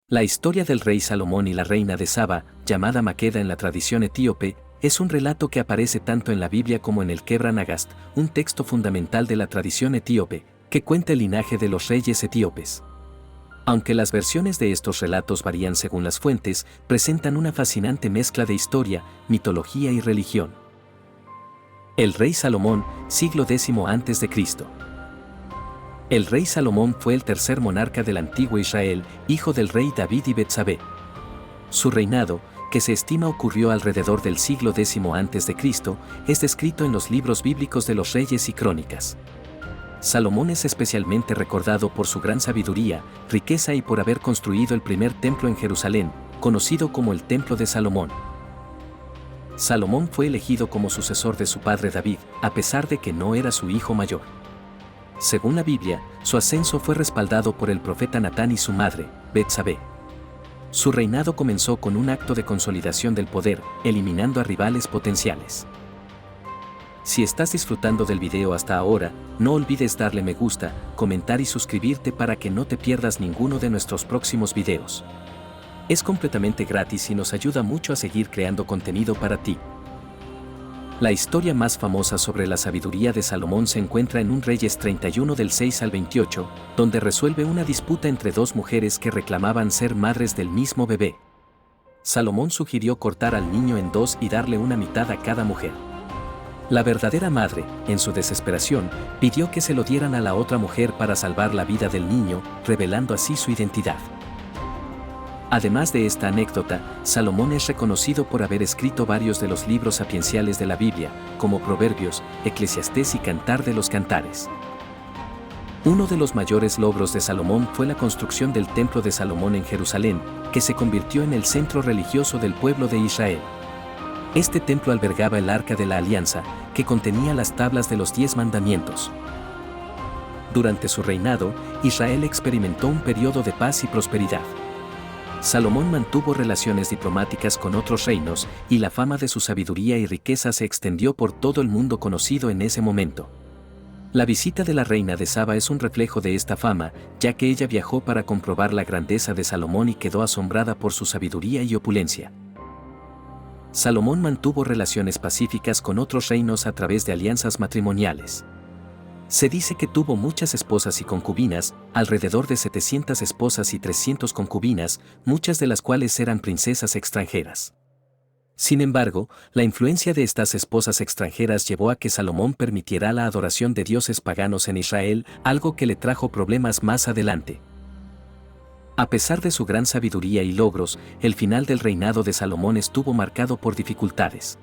La historia del rey Salomón y la reina de Saba, llamada Maqueda en la tradición etíope, es un relato que aparece tanto en la Biblia como en el Kebra Nagast, un texto fundamental de la tradición etíope, que cuenta el linaje de los reyes etíopes. Aunque las versiones de estos relatos varían según las fuentes, presentan una fascinante mezcla de historia, mitología y religión. El rey Salomón, siglo X a.C. El rey Salomón fue el tercer monarca del antiguo Israel, hijo del rey David y Betsabé. Su reinado, que se estima ocurrió alrededor del siglo X a.C., es descrito en los libros bíblicos de los Reyes y Crónicas. Salomón es especialmente recordado por su gran sabiduría, riqueza y por haber construido el primer templo en Jerusalén, conocido como el Templo de Salomón. Salomón fue elegido como sucesor de su padre David, a pesar de que no era su hijo mayor. Según la Biblia, su ascenso fue respaldado por el profeta Natán y su madre, Betsabé. Su reinado comenzó con un acto de consolidación del poder, eliminando a rivales potenciales. Si estás disfrutando del video hasta ahora, no olvides darle me gusta, comentar y suscribirte para que no te pierdas ninguno de nuestros próximos videos. Es completamente gratis y nos ayuda mucho a seguir creando contenido para ti. La historia más famosa sobre la sabiduría de Salomón se encuentra en 1 Reyes 31 del 6 al 28, donde resuelve una disputa entre dos mujeres que reclamaban ser madres del mismo bebé. Salomón sugirió cortar al niño en dos y darle una mitad a cada mujer. La verdadera madre, en su desesperación, pidió que se lo dieran a la otra mujer para salvar la vida del niño, revelando así su identidad. Además de esta anécdota, Salomón es reconocido por haber escrito varios de los libros sapienciales de la Biblia, como Proverbios, Eclesiastés y Cantar de los Cantares. Uno de los mayores logros de Salomón fue la construcción del Templo de Salomón en Jerusalén, que se convirtió en el centro religioso del pueblo de Israel. Este templo albergaba el Arca de la Alianza, que contenía las tablas de los 10 mandamientos. Durante su reinado, Israel experimentó un periodo de paz y prosperidad. Salomón mantuvo relaciones diplomáticas con otros reinos, y la fama de su sabiduría y riqueza se extendió por todo el mundo conocido en ese momento. La visita de la reina de Saba es un reflejo de esta fama, ya que ella viajó para comprobar la grandeza de Salomón y quedó asombrada por su sabiduría y opulencia. Salomón mantuvo relaciones pacíficas con otros reinos a través de alianzas matrimoniales. Se dice que tuvo muchas esposas y concubinas, alrededor de 700 esposas y 300 concubinas, muchas de las cuales eran princesas extranjeras. Sin embargo, la influencia de estas esposas extranjeras llevó a que Salomón permitiera la adoración de dioses paganos en Israel, algo que le trajo problemas más adelante. A pesar de su gran sabiduría y logros, el final del reinado de Salomón estuvo marcado por dificultades.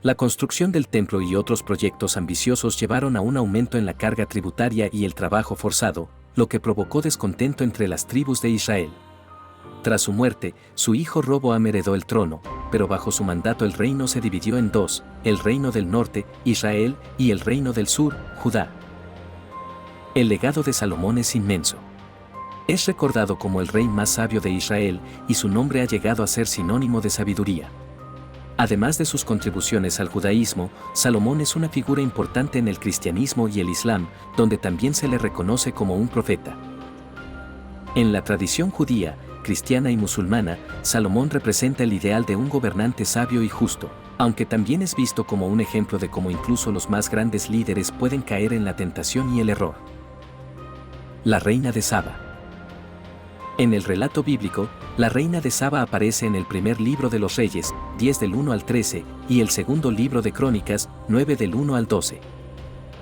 La construcción del templo y otros proyectos ambiciosos llevaron a un aumento en la carga tributaria y el trabajo forzado, lo que provocó descontento entre las tribus de Israel. Tras su muerte, su hijo Roboam heredó el trono, pero bajo su mandato el reino se dividió en dos, el reino del norte, Israel, y el reino del sur, Judá. El legado de Salomón es inmenso. Es recordado como el rey más sabio de Israel, y su nombre ha llegado a ser sinónimo de sabiduría. Además de sus contribuciones al judaísmo, Salomón es una figura importante en el cristianismo y el islam, donde también se le reconoce como un profeta. En la tradición judía, cristiana y musulmana, Salomón representa el ideal de un gobernante sabio y justo, aunque también es visto como un ejemplo de cómo incluso los más grandes líderes pueden caer en la tentación y el error. La reina de Saba. En el relato bíblico, la reina de Saba aparece en el primer libro de los Reyes, 10 del 1 al 13, y el segundo libro de Crónicas, 9 del 1 al 12.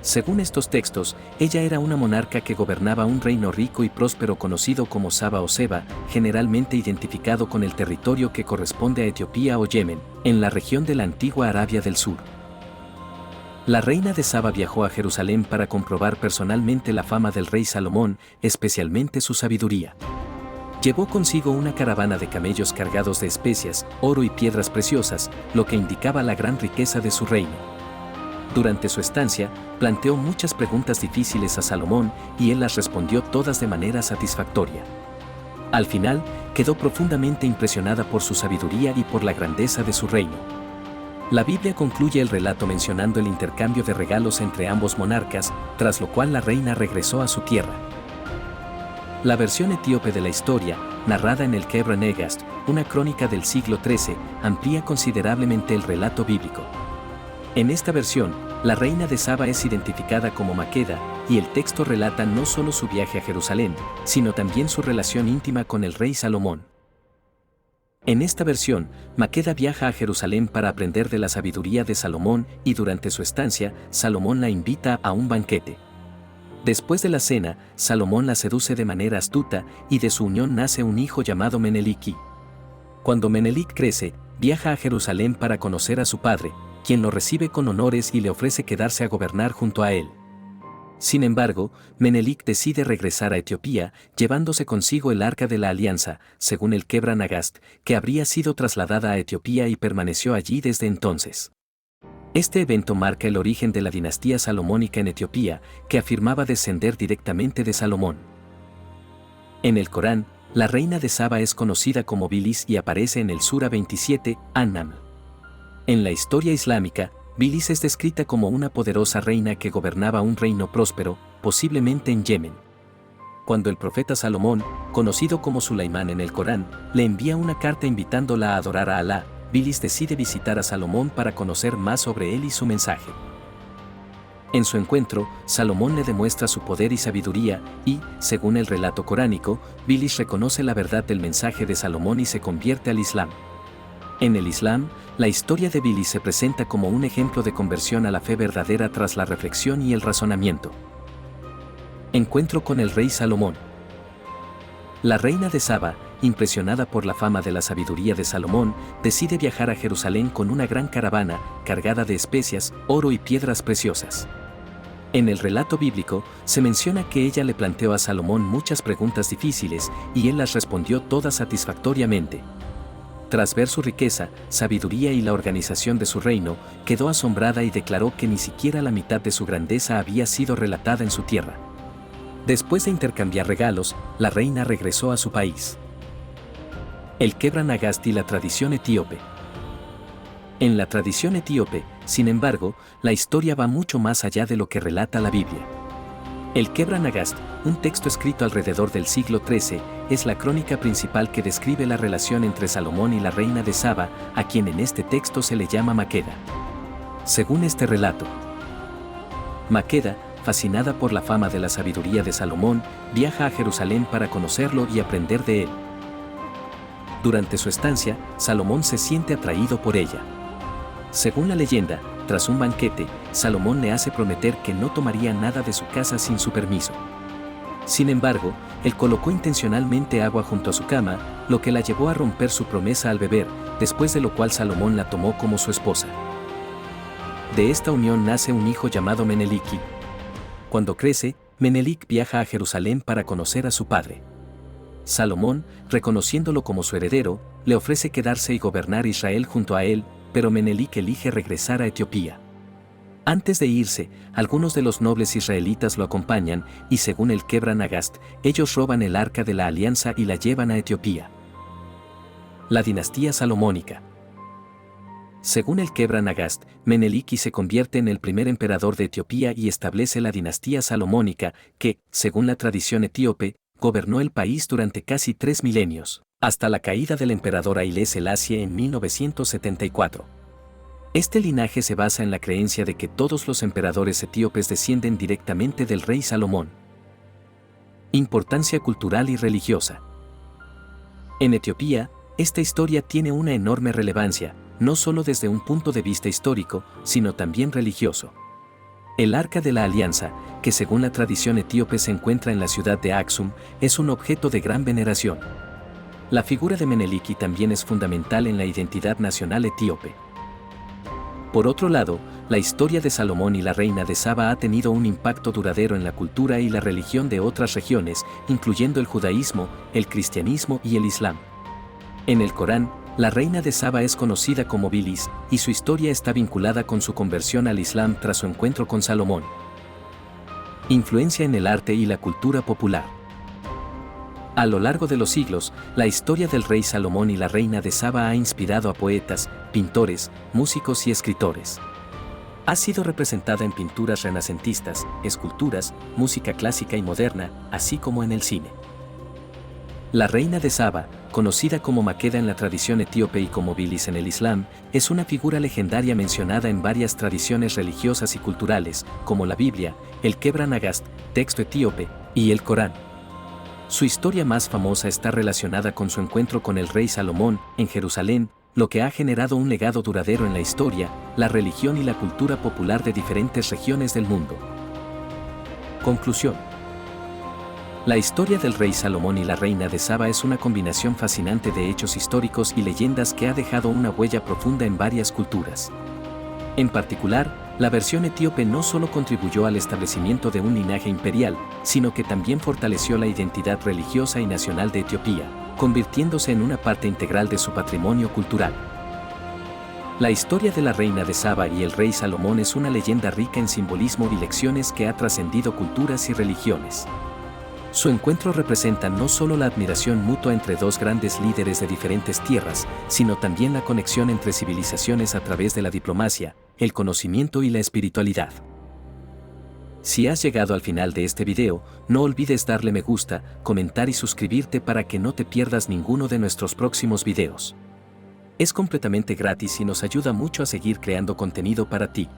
Según estos textos, ella era una monarca que gobernaba un reino rico y próspero conocido como Saba o Seba, generalmente identificado con el territorio que corresponde a Etiopía o Yemen, en la región de la antigua Arabia del Sur. La reina de Saba viajó a Jerusalén para comprobar personalmente la fama del rey Salomón, especialmente su sabiduría. Llevó consigo una caravana de camellos cargados de especias, oro y piedras preciosas, lo que indicaba la gran riqueza de su reino. Durante su estancia, planteó muchas preguntas difíciles a Salomón y él las respondió todas de manera satisfactoria. Al final, quedó profundamente impresionada por su sabiduría y por la grandeza de su reino. La Biblia concluye el relato mencionando el intercambio de regalos entre ambos monarcas, tras lo cual la reina regresó a su tierra. La versión etíope de la historia narrada en el Kebra Nagast, una crónica del siglo XIII, amplía considerablemente el relato bíblico. En esta versión, la reina de Saba es identificada como Maqueda, y el texto relata no solo su viaje a Jerusalén, sino también su relación íntima con el rey Salomón. En esta versión, Maqueda viaja a Jerusalén para aprender de la sabiduría de Salomón y durante su estancia, Salomón la invita a un banquete. Después de la cena, Salomón la seduce de manera astuta y de su unión nace un hijo llamado Menelik. Cuando Menelik crece, viaja a Jerusalén para conocer a su padre, quien lo recibe con honores y le ofrece quedarse a gobernar junto a él. Sin embargo, Menelik decide regresar a Etiopía, llevándose consigo el Arca de la Alianza, según el Kebra Nagast, que habría sido trasladada a Etiopía y permaneció allí desde entonces. Este evento marca el origen de la dinastía salomónica en Etiopía, que afirmaba descender directamente de Salomón. En el Corán, la reina de Saba es conocida como Bilis y aparece en el Sura 27, An-Naml. En la historia islámica, Bilis es descrita como una poderosa reina que gobernaba un reino próspero, posiblemente en Yemen. Cuando el profeta Salomón, conocido como Sulaimán en el Corán, le envía una carta invitándola a adorar a Alá, Bilis decide visitar a Salomón para conocer más sobre él y su mensaje. En su encuentro, Salomón le demuestra su poder y sabiduría y, según el relato coránico, Bilis reconoce la verdad del mensaje de Salomón y se convierte al Islam. En el Islam, la historia de Bilis se presenta como un ejemplo de conversión a la fe verdadera tras la reflexión y el razonamiento. Encuentro con el rey Salomón. La reina de Saba, impresionada por la fama de la sabiduría de Salomón, decide viajar a Jerusalén con una gran caravana cargada de especias, oro y piedras preciosas. En el relato bíblico, se menciona que ella le planteó a Salomón muchas preguntas difíciles y él las respondió todas satisfactoriamente. Tras ver su riqueza, sabiduría y la organización de su reino, quedó asombrada y declaró que ni siquiera la mitad de su grandeza había sido relatada en su tierra. Después de intercambiar regalos, la reina regresó a su país. El Kebra Nagast y la tradición etíope. En la tradición etíope, sin embargo, la historia va mucho más allá de lo que relata la Biblia. El Kebra Nagast, un texto escrito alrededor del siglo XIII, es la crónica principal que describe la relación entre Salomón y la reina de Saba, a quien en este texto se le llama Maqueda. Según este relato, Maqueda, fascinada por la fama de la sabiduría de Salomón, viaja a Jerusalén para conocerlo y aprender de él. Durante su estancia, Salomón se siente atraído por ella. Según la leyenda, tras un banquete, Salomón le hace prometer que no tomaría nada de su casa sin su permiso. Sin embargo, él colocó intencionalmente agua junto a su cama, lo que la llevó a romper su promesa al beber, después de lo cual Salomón la tomó como su esposa. De esta unión nace un hijo llamado Menelik. Cuando crece, Menelik viaja a Jerusalén para conocer a su padre. Salomón, reconociéndolo como su heredero, le ofrece quedarse y gobernar Israel junto a él, pero Menelik elige regresar a Etiopía. Antes de irse, algunos de los nobles israelitas lo acompañan y según el Kebra Nagast, ellos roban el Arca de la Alianza y la llevan a Etiopía. La dinastía salomónica. Según el Kebra Nagast, Menelik se convierte en el primer emperador de Etiopía y establece la dinastía salomónica, que, según la tradición etíope, gobernó el país durante casi 3 milenios, hasta la caída del emperador Haile Selassie en 1974. Este linaje se basa en la creencia de que todos los emperadores etíopes descienden directamente del rey Salomón. Importancia cultural y religiosa. En Etiopía, esta historia tiene una enorme relevancia, no solo desde un punto de vista histórico, sino también religioso. El Arca de la Alianza, que según la tradición etíope se encuentra en la ciudad de Aksum, es un objeto de gran veneración. La figura de Menelik también es fundamental en la identidad nacional etíope. Por otro lado, la historia de Salomón y la reina de Saba ha tenido un impacto duradero en la cultura y la religión de otras regiones, incluyendo el judaísmo, el cristianismo y el islam. En el Corán, la reina de Saba es conocida como Bilis, y su historia está vinculada con su conversión al islam tras su encuentro con Salomón. Influencia en el arte y la cultura popular. A lo largo de los siglos, la historia del rey Salomón y la reina de Saba ha inspirado a poetas, pintores, músicos y escritores. Ha sido representada en pinturas renacentistas, esculturas, música clásica y moderna, así como en el cine. La reina de Saba, conocida como Maqueda en la tradición etíope y como Bilis en el Islam, es una figura legendaria mencionada en varias tradiciones religiosas y culturales, como la Biblia, el Kebra Nagast, texto etíope, y el Corán. Su historia más famosa está relacionada con su encuentro con el rey Salomón, en Jerusalén, lo que ha generado un legado duradero en la historia, la religión y la cultura popular de diferentes regiones del mundo. Conclusión. La historia del rey Salomón y la reina de Saba es una combinación fascinante de hechos históricos y leyendas que ha dejado una huella profunda en varias culturas. En particular, la versión etíope no solo contribuyó al establecimiento de un linaje imperial, sino que también fortaleció la identidad religiosa y nacional de Etiopía, convirtiéndose en una parte integral de su patrimonio cultural. La historia de la reina de Saba y el rey Salomón es una leyenda rica en simbolismo y lecciones que ha trascendido culturas y religiones. Su encuentro representa no solo la admiración mutua entre dos grandes líderes de diferentes tierras, sino también la conexión entre civilizaciones a través de la diplomacia, el conocimiento y la espiritualidad. Si has llegado al final de este video, no olvides darle me gusta, comentar y suscribirte para que no te pierdas ninguno de nuestros próximos videos. Es completamente gratis y nos ayuda mucho a seguir creando contenido para ti.